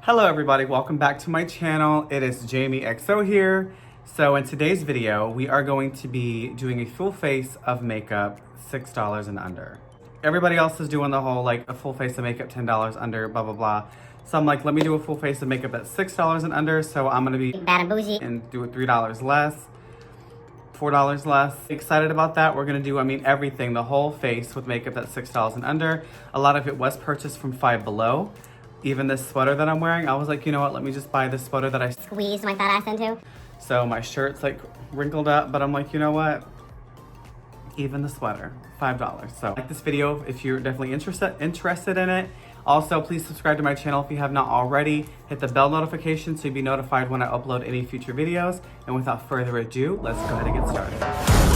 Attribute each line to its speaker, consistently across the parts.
Speaker 1: Hello everybody, welcome back to my channel. It is Jamie XO here. So in today's video, we are going to be doing a full face of makeup, $6 and under. Everybody else is doing the whole like a full face of makeup, $10 under, blah, blah, blah. So I'm like, let me do a full face of makeup at $6 and under. So I'm gonna be
Speaker 2: bad and bougie
Speaker 1: and do it $3 less, $4 less. Excited about that. We're gonna do, everything, the whole face with makeup that's $6 and under. A lot of it was purchased from Five Below. Even this sweater that I'm wearing, I was like, you know what, let me just buy this sweater that I
Speaker 2: squeezed my fat ass into.
Speaker 1: So my shirt's like wrinkled up, but I'm like, you know what? Even the sweater, $5. So like this video if you're definitely interested in it. Also, please subscribe to my channel if you have not already. Hit the bell notification so you'll be notified when I upload any future videos. And without further ado, let's go ahead and get started.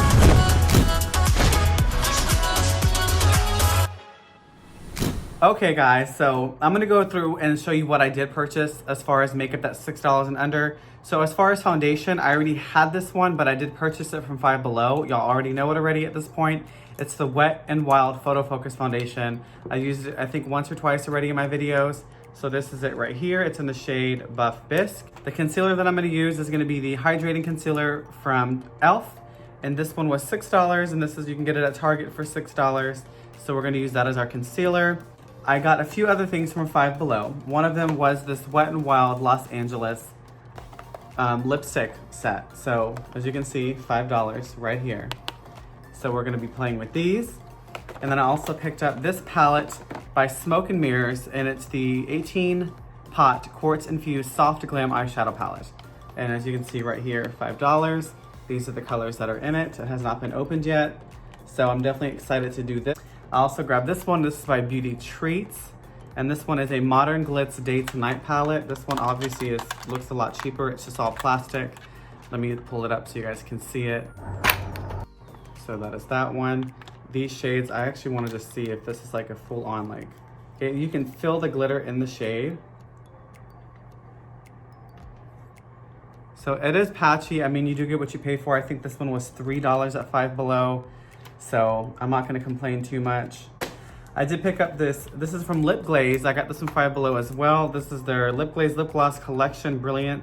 Speaker 1: Okay guys, so I'm gonna go through and show you what I did purchase as far as makeup that's $6 and under. So as far as foundation, I already had this one, but I did purchase it from Five Below. Y'all already know it already at this point. It's the Wet n Wild Photo Focus Foundation. I used it, I think, once or twice already in my videos. So this is it right here. It's in the shade Buff Bisque. The concealer that I'm gonna use is gonna be the Hydrating Concealer from e.l.f. And this one was $6, and this is, you can get it at Target for $6. So we're gonna use that as our concealer. I got a few other things from Five Below. One of them was this Wet n Wild Los Angeles lipstick set. So as you can see, $5 right here. So we're gonna be playing with these. And then I also picked up this palette by Smoke and Mirrors, and it's the 18 Pot Quartz Infused Soft Glam Eyeshadow Palette. And as you can see right here, $5. These are the colors that are in it. It has not been opened yet. So I'm definitely excited to do this. I also grabbed this one. This is by Beauty Treats. And this one is a Modern Glitz Day to Night palette. This one obviously looks a lot cheaper. It's just all plastic. Let me pull it up so you guys can see it. So that is that one. These shades, I actually wanted to see if this is like a full on like, you can feel the glitter in the shade. So it is patchy. I mean, you do get what you pay for. I think this one was $3 at Five Below. So I'm not gonna complain too much. I did pick up this is from Lip Glaze. I got this from Five Below as well. This is their Lip Glaze Lip Gloss Collection Brilliant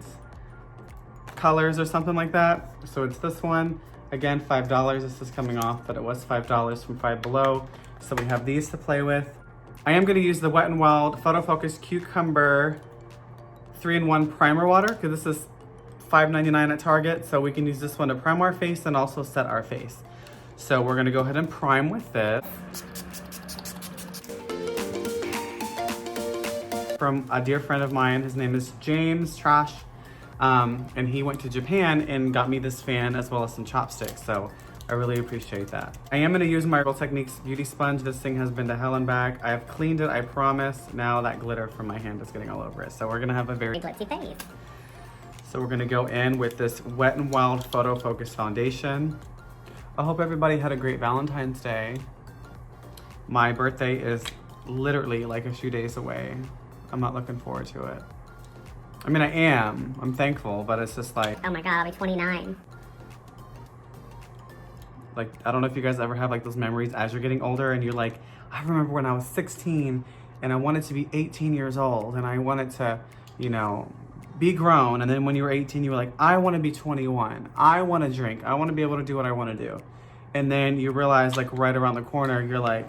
Speaker 1: Colors or something like that. So it's this one. Again, $5. This is coming off, but it was $5 from Five Below. So we have these to play with. I am gonna use the Wet n Wild Photo Focus Cucumber 3-in-1 Primer Water, because this is $5.99 at Target. So we can use this one to prime our face and also set our face. So we're gonna go ahead and prime with this. From a dear friend of mine, his name is James Trash, and he went to Japan and got me this fan as well as some chopsticks, so I really appreciate that. I am gonna use my Real Techniques beauty sponge. This thing has been to hell and back. I have cleaned it, I promise. Now that glitter from my hand is getting all over it, so we're gonna have a very
Speaker 2: glitzy face.
Speaker 1: So we're gonna go in with this Wet n Wild Photo Focus Foundation. I hope everybody had a great Valentine's Day. My birthday is literally like a few days away. I'm not looking forward to it. I mean, I am. I'm thankful, but it's just like...
Speaker 2: Oh my God, I'll be 29.
Speaker 1: Like, I don't know if you guys ever have like those memories as you're getting older and you're like, I remember when I was 16 and I wanted to be 18 years old and I wanted to, you know, be grown. And then when you were 18, you were like, I want to be 21. I want to drink. I want to be able to do what I want to do. And then you realize like right around the corner, you're like,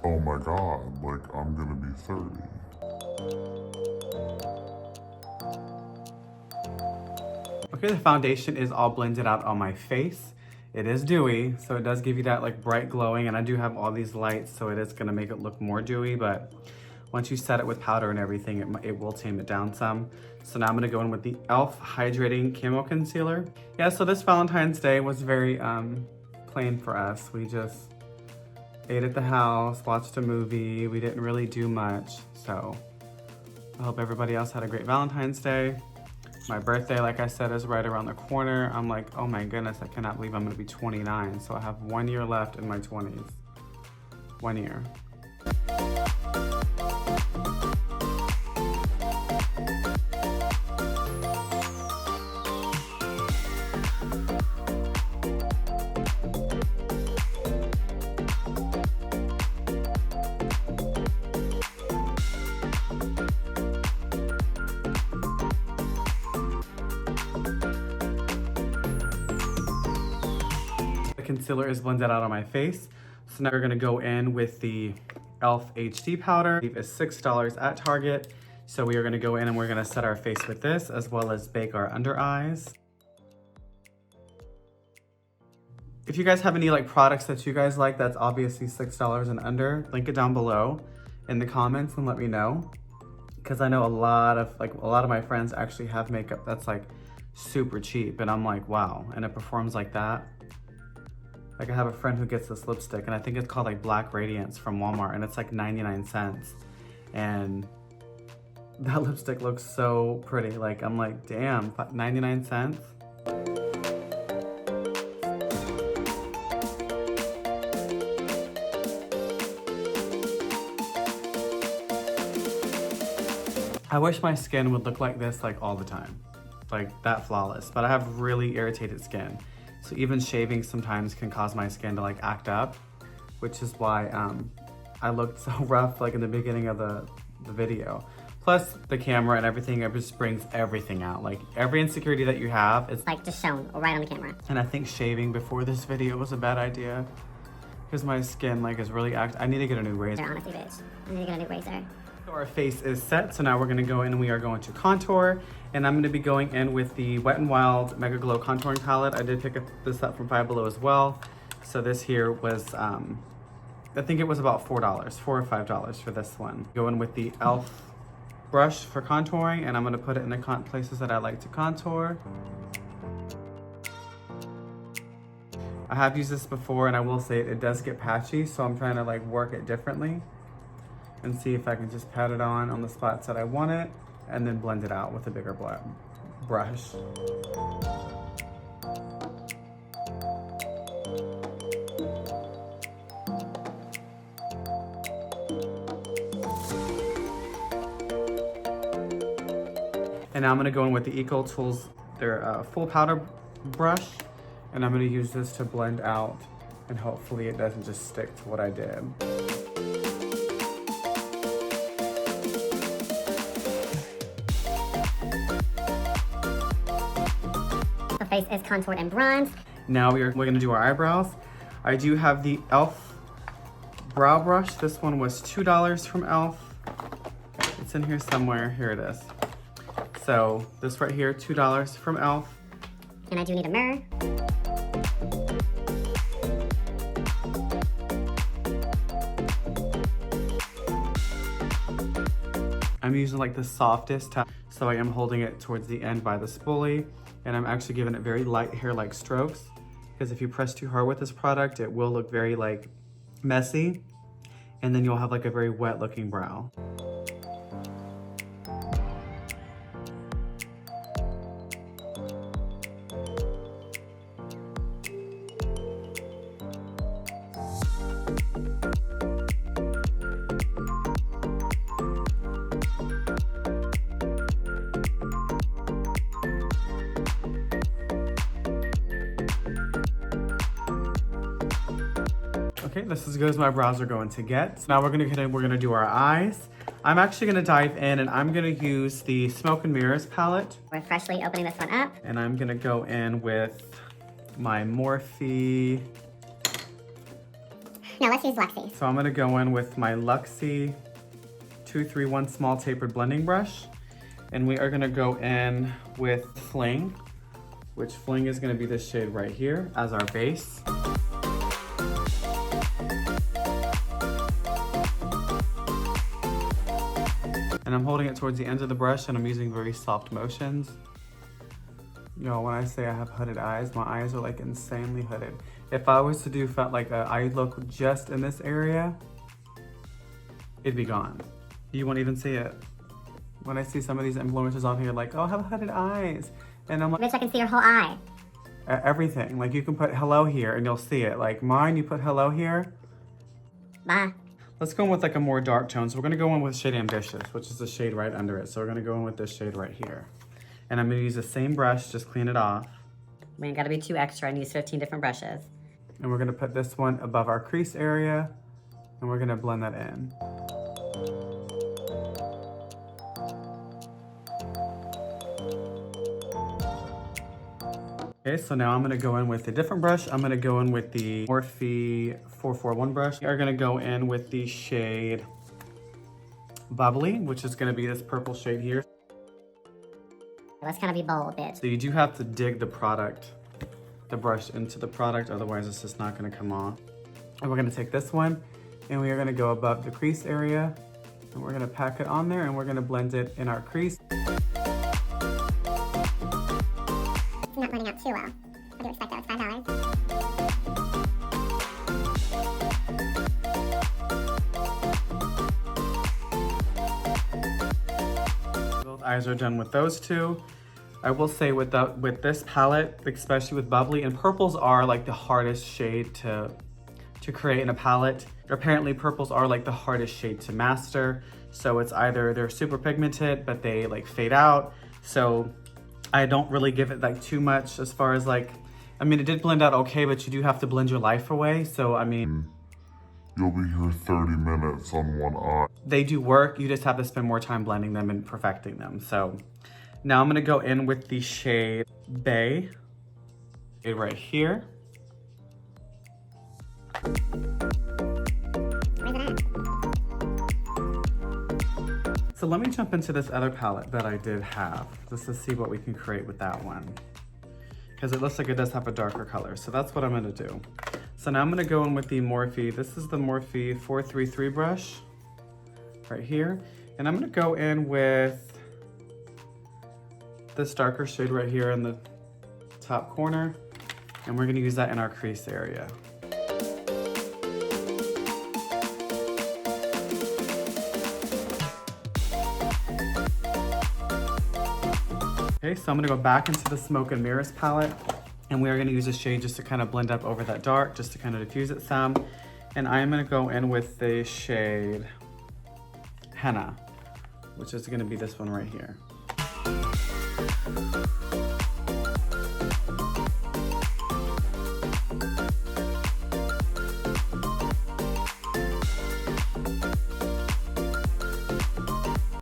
Speaker 3: oh my God, like I'm gonna be 30.
Speaker 1: Okay, the foundation is all blended out on my face. It is dewy, so it does give you that like bright glowing, and I do have all these lights, so it is gonna make it look more dewy, but once you set it with powder and everything, it will tame it down some. So now I'm gonna go in with the e.l.f. Hydrating Camo Concealer. Yeah, so this Valentine's Day was very plain for us. We just ate at the house, watched a movie. We didn't really do much, so I hope everybody else had a great Valentine's Day. My birthday, like I said, is right around the corner. I'm like, oh my goodness, I cannot believe I'm gonna be 29. So I have 1 year left in my 20s. 1 year. concealer is blended out on my face. So now we're gonna go in with the e.l.f. HD powder. It's $6 at Target. So we are gonna go in and we're gonna set our face with this as well as bake our under eyes. If you guys have any like products that you guys like that's obviously $6 and under, link it down below in the comments and let me know. Because I know a lot of my friends actually have makeup that's like super cheap and I'm like, wow, and it performs like that. Like I have a friend who gets this lipstick and I think it's called like Black Radiance from Walmart and it's like 99 cents. And that lipstick looks so pretty. Like I'm like, damn, 99 cents? I wish my skin would look like this like all the time, like that flawless, but I have really irritated skin. So even shaving sometimes can cause my skin to like act up, which is why I looked so rough like in the beginning of the video. Plus the camera and everything, it just brings everything out. Like every insecurity that you have, it's
Speaker 2: Like just shown right on the camera.
Speaker 1: And I think shaving before this video was a bad idea because my skin like is really I need to get a new razor.
Speaker 2: Honestly, bitch, I need to get a new razor.
Speaker 1: So our face is set, so now we're gonna go in and we are going to contour. And I'm gonna be going in with the Wet n Wild Mega Glow Contouring Palette. I did pick this up from Five Below as well. So this here was, I think it was about $4, $4 or $5 for this one. Go in with the e.l.f. brush for contouring, and I'm gonna put it in the places that I like to contour. I have used this before and I will say it does get patchy, so I'm trying to like work it differently and see if I can just pat it on the spots that I want it and then blend it out with a bigger brush. And now I'm gonna go in with the Eco Tools, their full powder brush, and I'm gonna use this to blend out and hopefully it doesn't just stick to what I did.
Speaker 2: The face is contoured and bronzed.
Speaker 1: Now we're gonna do our eyebrows. I do have the e.l.f. brow brush. This one was $2 from e.l.f. It's in here somewhere. Here it is. So this right here, $2 from e.l.f.
Speaker 2: And I do need a mirror.
Speaker 1: I'm using like the softest towel, so I am holding it towards the end by the spoolie, and I'm actually giving it very light hair-like strokes, because if you press too hard with this product, it will look very like messy, and then you'll have like a very wet looking brow. Okay, this is as good as my brows are going to get. So now we're gonna do our eyes. I'm actually gonna dive in and I'm gonna use the Smoke and Mirrors palette.
Speaker 2: We're freshly opening this one up.
Speaker 1: And I'm gonna go in with my Morphe.
Speaker 2: No, let's use Luxie.
Speaker 1: So I'm gonna go in with my Luxie 231 small tapered blending brush. And we are gonna go in with Fling, which Fling is gonna be this shade right here as our base. And I'm holding it towards the ends of the brush and I'm using very soft motions. Yo, when I say I have hooded eyes, my eyes are like insanely hooded. If I was to do like an eye look just in this area, it'd be gone. You won't even see it. When I see some of these influencers on here like, oh, I have hooded eyes. And I'm like,
Speaker 2: Bitch, I can see your whole eye.
Speaker 1: Everything. Like you can put hello here and you'll see it. Like mine, you put hello here.
Speaker 2: Bye.
Speaker 1: Let's go in with like a more dark tone. So we're gonna go in with shade Ambitious, which is the shade right under it. So we're gonna go in with this shade right here. And I'm gonna use the same brush, just clean it off.
Speaker 4: We ain't gotta be too extra and use 15 different brushes.
Speaker 1: And we're gonna put this one above our crease area and we're gonna blend that in. Okay, so now I'm gonna go in with a different brush. I'm gonna go in with the Morphe 441 brush. We are gonna go in with the shade Bubbly, which is gonna be this purple shade here.
Speaker 2: Let's kind of be bold, bitch.
Speaker 1: So you do have to dig the brush into the product, otherwise it's just not gonna come off. And we're gonna take this one and we are gonna go above the crease area and we're gonna pack it on there and we're gonna blend it in our crease.
Speaker 2: It's not blending out too well. What do you expect? That was $5.
Speaker 1: Both eyes are done with those two. I will say with this palette, especially with Bubbly, and purples are like the hardest shade to create in a palette. Apparently purples are like the hardest shade to master. So it's either they're super pigmented, but they like fade out. So I don't really give it like too much as far as like, I mean, it did blend out okay, but you do have to blend your life away. So, I mean,
Speaker 3: You'll be here 30 minutes on one eye.
Speaker 1: they do work. You just have to spend more time blending them and perfecting them. So now I'm gonna go in with the shade Bay, right here.
Speaker 2: Where's it at?
Speaker 1: So let me jump into this other palette that I did have, just to see what we can create with that one. Because it looks like it does have a darker color, so that's what I'm gonna do. So now I'm gonna go in with the Morphe, this is the Morphe 433 brush, right here. And I'm gonna go in with this darker shade right here in the top corner, and we're gonna use that in our crease area. Okay, so I'm gonna go back into the Smoke and Mirrors palette, and we are gonna use a shade just to kind of blend up over that dark, just to kind of diffuse it some. And I'm gonna go in with the shade Henna, which is gonna be this one right here.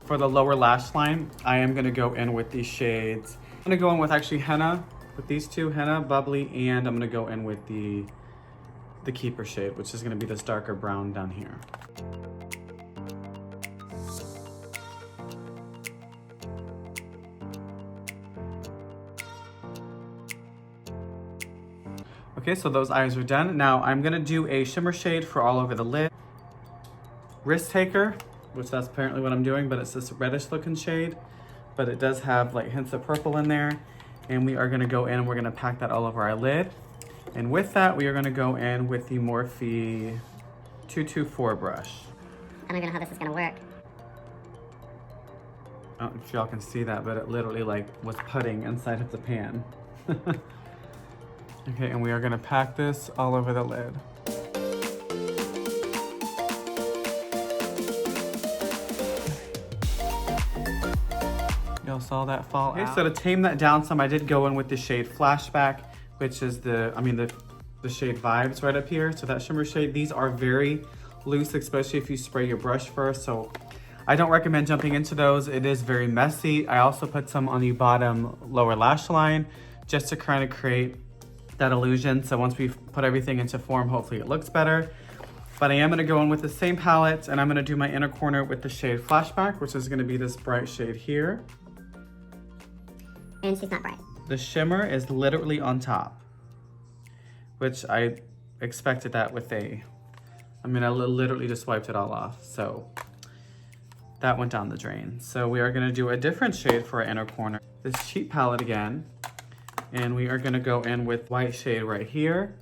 Speaker 1: For the lower lash line, I am gonna go in with these shades. I'm gonna go in with actually Henna, with these two, Henna, Bubbly, and I'm gonna go in with the Keeper shade, which is gonna be this darker brown down here. Okay, so those eyes are done. Now I'm gonna do a shimmer shade for all over the lid. Risk Taker, which that's apparently what I'm doing, but it's this reddish looking shade, but it does have like hints of purple in there. And we are gonna go in and we're gonna pack that all over our lid. And with that, we are gonna go in with the Morphe 224 brush.
Speaker 2: I don't even know how this is gonna work.
Speaker 1: I don't know if y'all can see that, but it literally like was putting inside of the pan. Okay, and we are gonna pack this all over the lid. Y'all saw that fall out. Okay, so to tame that down some, I did go in with the shade Flashback, which is the shade Vibes right up here. So that shimmer shade, these are very loose, especially if you spray your brush first. So I don't recommend jumping into those. It is very messy. I also put some on the bottom lower lash line just to kind of create that illusion. So once we've put everything into form, hopefully it looks better. But I am gonna go in with the same palette and I'm gonna do my inner corner with the shade Flashback, which is gonna be this bright shade here.
Speaker 2: And she's not bright.
Speaker 1: The shimmer is literally on top, which I expected that with I literally just wiped it all off. So that went down the drain. So we are gonna do a different shade for our inner corner. This cheap palette again, and we are gonna go in with white shade right here,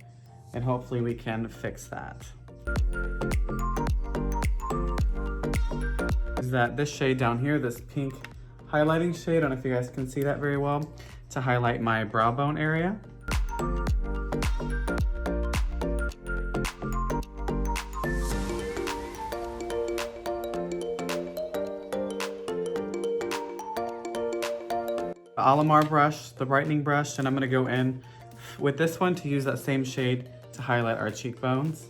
Speaker 1: and hopefully we can fix that. Is that this shade down here, this pink highlighting shade, I don't know if you guys can see that very well, to highlight my brow bone area. The Alamar brush, the brightening brush, and I'm gonna go in with this one to use that same shade to highlight our cheekbones.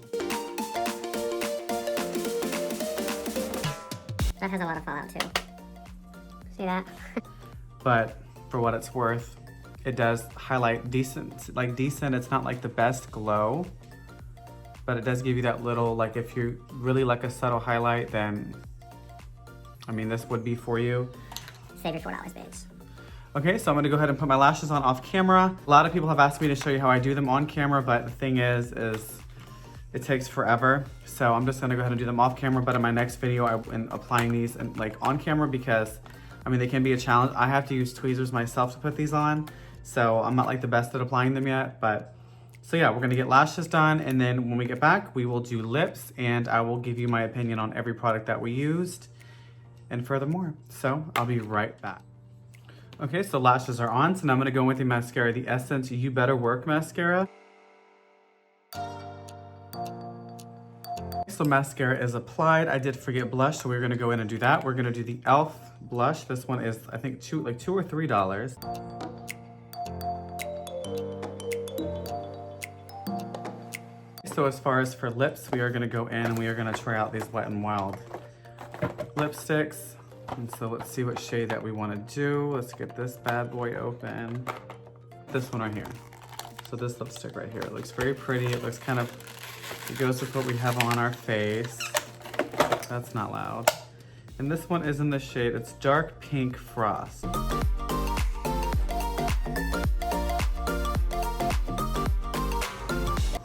Speaker 2: That has a lot of fallout too. See that?
Speaker 1: But for what it's worth, it does highlight decent. It's not like the best glow, but it does give you that little, like if you really like a subtle highlight, then I mean, this would be for you.
Speaker 4: Save your $4, bitch.
Speaker 1: Okay, so I'm gonna go ahead and put my lashes on off camera. A lot of people have asked me to show you how I do them on camera, but the thing is it takes forever. So I'm just gonna go ahead and do them off camera, but in my next video, I'm applying these and like on camera because, I mean, they can be a challenge. I have to use tweezers myself to put these on. So I'm not like the best at applying them yet, but so yeah, we're gonna get lashes done. And then when we get back, we will do lips and I will give you my opinion on every product that we used and furthermore. So I'll be right back. Okay, so lashes are on. So now I'm gonna go in with the mascara, the Essence You Better Work mascara. So mascara is applied. I did forget blush, so we're gonna go in and do that. We're gonna do the e.l.f. blush. This one is, I think, $2 or $3. So as far as for lips, we are gonna go in and we are gonna try out these Wet n Wild lipsticks. And so let's see what shade that we wanna do. Let's get this bad boy open. This one right here. So this lipstick right here, it looks very pretty. It looks kind of, it goes with what we have on our face. That's not loud. And this one is in the shade, it's Dark Pink Frost.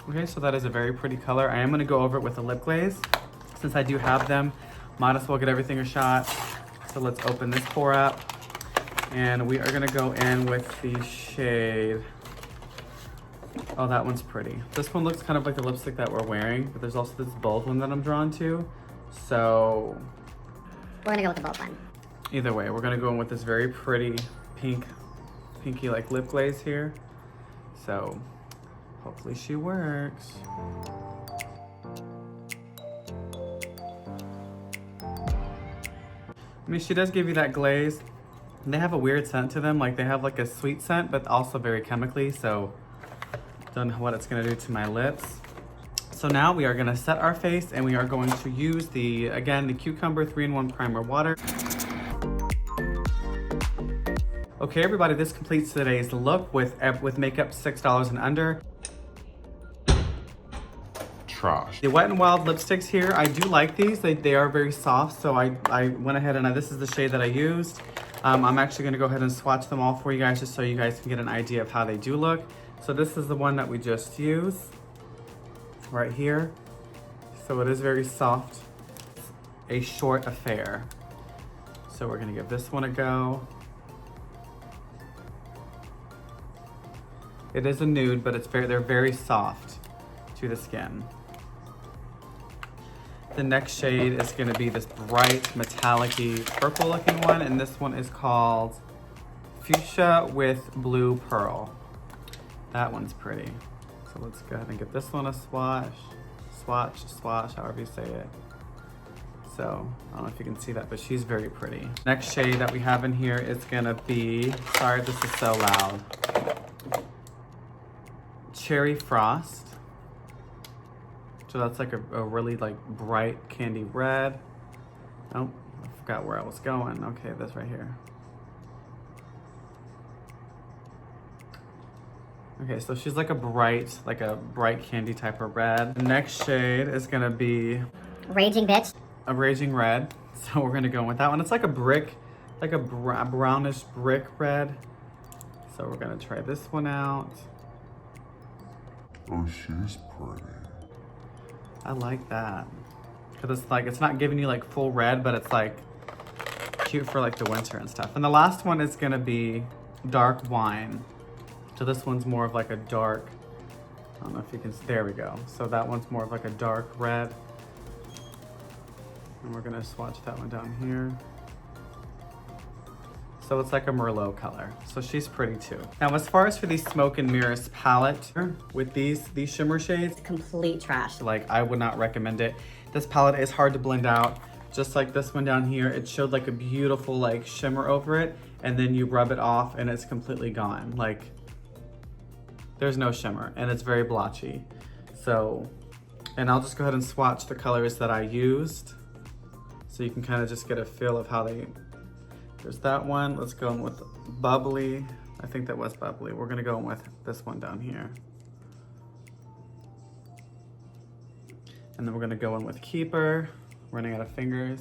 Speaker 1: Okay, so that is a very pretty color. I am gonna go over it with a lip glaze. Since I do have them, might as well get everything a shot. So let's open this pour up. And we are gonna go in with the shade. Oh, that one's pretty. This one looks kind of like the lipstick that we're wearing, but there's also this bold one that I'm drawn to. So
Speaker 4: We're gonna go with the bold one.
Speaker 1: either way, we're gonna go in with this very pretty pinky like lip glaze here. So hopefully she works. I mean, she does give you that glaze. And they have a weird scent to them. Like they have like a sweet scent, but also very chemically. So don't know what it's gonna do to my lips. So now we are gonna set our face and we are going to use the Cucumber 3-in-1 Primer Water. Okay, everybody, this completes today's look with makeup $6 and under.
Speaker 3: Trash.
Speaker 1: The Wet n Wild lipsticks here, I do like these. They are very soft, so I went ahead and this is the shade that I used. I'm actually gonna go ahead and swatch them all for you guys just so you guys can get an idea of how they do look. So this is the one that we just used right here. So it is very soft, a short affair. So we're gonna give this one a go. It is a nude, but they're very soft to the skin. The next shade is gonna be this bright metallic-y purple looking one, and this one is called Fuchsia with Blue Pearl. That one's pretty. So let's go ahead and give this one a swatch, however you say it. So, I don't know if you can see that, but she's very pretty. Next shade that we have in here is gonna be, sorry this is so loud, Cherry Frost. So that's like a really like bright candy red. Oh, I forgot where I was going. Okay, this right here. Okay, so she's like a bright candy type of red. The next shade is gonna be
Speaker 4: Raging bitch.
Speaker 1: a Raging Red. So we're gonna go with that one. It's like a brick, like a brownish brick red. So we're gonna try this one out.
Speaker 3: Oh, she's pretty.
Speaker 1: I like that. Cause it's like, it's not giving you like full red, but it's like cute for like the winter and stuff. And the last one is gonna be Dark Wine. So this one's more of like a dark, I don't know if you can, there we go. So that one's more of like a dark red. And we're gonna swatch that one down here. So it's like a Merlot color. So she's pretty too. Now, as far as for the Smoke and Mirrors palette, with these shimmer shades,
Speaker 4: Complete trash.
Speaker 1: like I would not recommend it. This palette is hard to blend out. Just like this one down here, it showed like a beautiful like shimmer over it, and then you rub it off and it's completely gone. Like, there's no shimmer and it's very blotchy. So, and I'll just go ahead and swatch the colors that I used so you can kind of just get a feel of how they, there's that one. Let's go in with Bubbly I think that was bubbly. We're gonna go in with this one down here. And then we're gonna go in with Keeper, running out of fingers.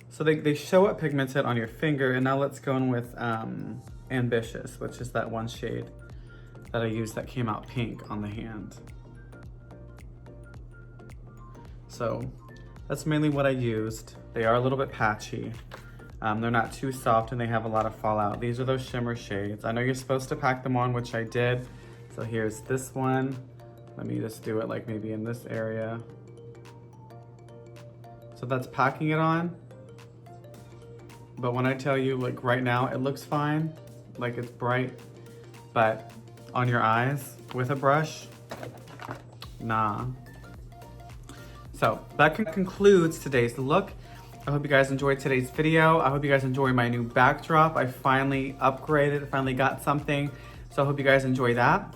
Speaker 1: So they show up pigmented on your finger, and now let's go in with Ambitious, which is that one shade that I used that came out pink on the hand. So that's mainly what I used. They are a little bit patchy. They're not too soft and they have a lot of fallout. These are those shimmer shades. I know you're supposed to pack them on, which I did. So here's this one. Let me just do it like maybe in this area. So that's packing it on. But when I tell you, like right now, it looks fine. Like it's bright, but on your eyes with a brush, nah. So that concludes today's look. I hope you guys enjoyed today's video. I hope you guys enjoy my new backdrop. I finally upgraded, finally got something. So I hope you guys enjoy that.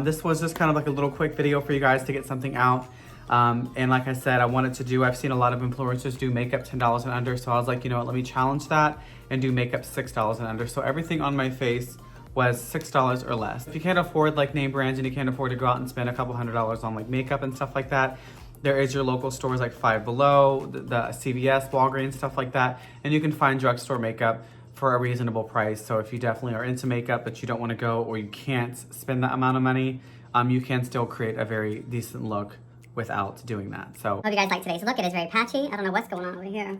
Speaker 1: This was just kind of like a little quick video for you guys to get something out. And like I said, I've seen a lot of influencers do makeup $10 and under. So I was like, you know what, let me challenge that and do makeup $6 and under. So everything on my face was $6 or less. If you can't afford like name brands and you can't afford to go out and spend a couple $100s on like makeup and stuff like that, there is your local stores like Five Below, the CVS, Walgreens, stuff like that. And you can find drugstore makeup for a reasonable price. So if you definitely are into makeup, but you don't want to go or you can't spend that amount of money, you can still create a very decent look without doing that. So
Speaker 4: Hope you guys like today's look. It is very patchy. I don't know what's going on over here.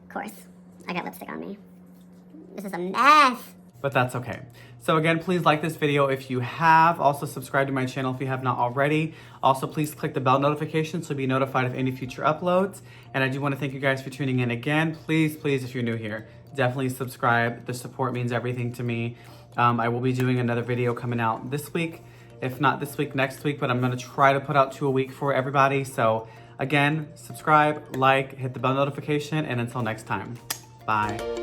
Speaker 4: Of course, I got lipstick on me. This is a mess.
Speaker 1: but that's okay. So again, please like this video if you have. Also subscribe to my channel if you have not already. Also, please click the bell notification so be notified of any future uploads. And I do want to thank you guys for tuning in again. Please, if you're new here, definitely subscribe. The support means everything to me. I will be doing another video coming out this week. If not this week, next week, but I'm gonna try to put out 2 a week for everybody. So again, subscribe, like, hit the bell notification, and until next time, bye.